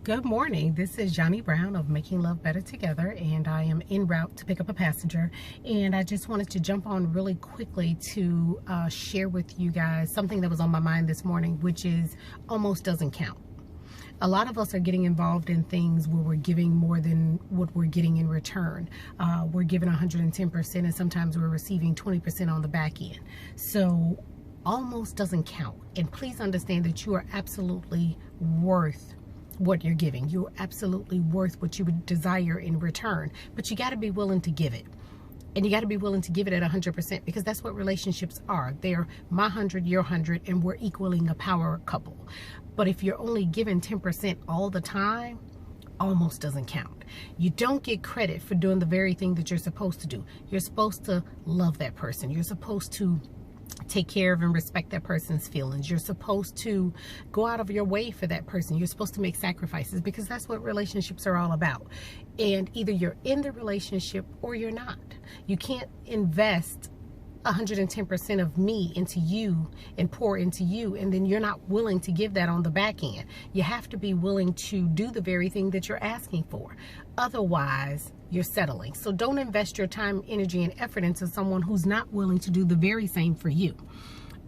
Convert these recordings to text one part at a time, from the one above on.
Good morning. This is Yanni Brown of Making Love Better Together, and I am en route to pick up a passenger. And I just wanted to jump on really quickly to share with you guys something that was on my mind this morning, which is almost doesn't count. A lot of us are getting involved in things where we're giving more than what we're getting in return. We're giving 110%, and sometimes we're receiving 20% on the back end. So almost doesn't count. And please understand that you are absolutely worth what you're giving. You're absolutely worth what you would desire in return, but you got to be willing to give it. And you got to be willing to give it at 100%, because that's what relationships are. They're my 100, your 100, and we're equaling a power couple. But if you're only giving 10% all the time, almost doesn't count. You don't get credit for doing the very thing that you're supposed to do. You're supposed to love that person. You're supposed to take care of and respect that person's feelings. You're supposed to go out of your way for that person. You're supposed to make sacrifices, because that's what relationships are all about. And either you're in the relationship or you're not. You can't invest 110% of me into you and pour into you, and then you're not willing to give that on the back end. You have to be willing to do the very thing that you're asking for. Otherwise, you're settling. So don't invest your time, energy, and effort into someone who's not willing to do the very same for you.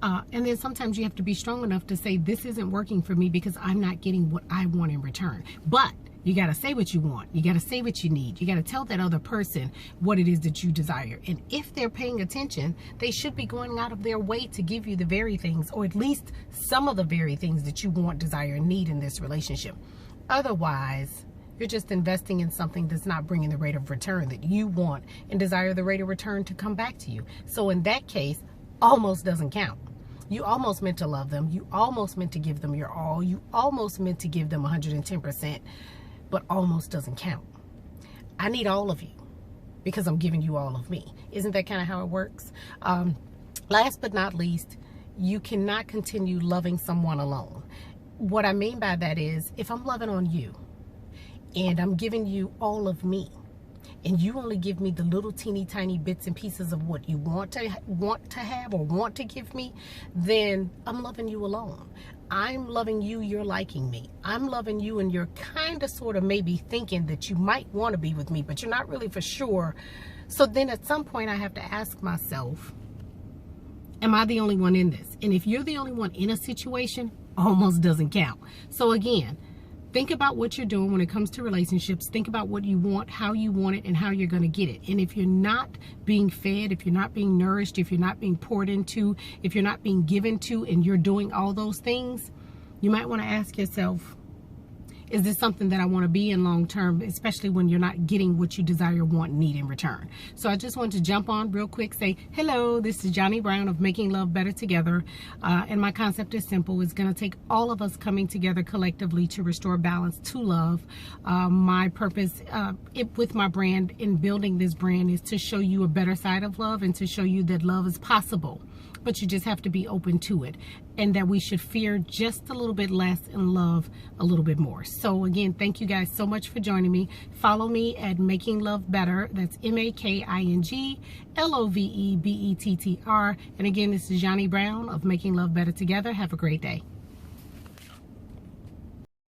And then sometimes you have to be strong enough to say, this isn't working for me because I'm not getting what I want in return. But you got to say what you want. You got to say what you need. You got to tell that other person what it is that you desire. And if they're paying attention, they should be going out of their way to give you the very things, or at least some of the very things that you want, desire, and need in this relationship. Otherwise, you're just investing in something that's not bringing the rate of return that you want and desire the rate of return to come back to you. So in that case, almost doesn't count. You almost meant to love them. You almost meant to give them your all. You almost meant to give them 110%, but almost doesn't count. I need all of you because I'm giving you all of me. Isn't that kind of how it works? Last but not least, you cannot continue loving someone alone. What I mean by that is, if I'm loving on you, and I'm giving you all of me, and you only give me the little teeny tiny bits and pieces of what you want to have or want to give me, then I'm loving you alone. I'm loving you, you're liking me. I'm loving you, and you're kind of sort of maybe thinking that you might want to be with me, but you're not really for sure. So then at some point I have to ask myself, am I the only one in this? And if you're the only one in a situation, almost doesn't count. So again, think about what you're doing when it comes to relationships. Think about what you want, how you want it, and how you're going to get it. And if you're not being fed, if you're not being nourished, if you're not being poured into, if you're not being given to, and you're doing all those things, you might want to ask yourself, is this something that I want to be in long term, especially when you're not getting what you desire, want, need in return? So I just wanted to jump on real quick, say, hello, this is Yanni Brown of Making Love Better Together. And my concept is simple. It's going to take all of us coming together collectively to restore balance to love. My purpose with my brand, in building this brand, is to show you a better side of love and to show you that love is possible. But you just have to be open to it, and that we should fear just a little bit less and love a little bit more. So again, thank you guys so much for joining me. Follow me at Making Love Better. That's MAKINGLOVEBETTR. And again, this is Yanni Brown of Making Love Better Together. Have a great day.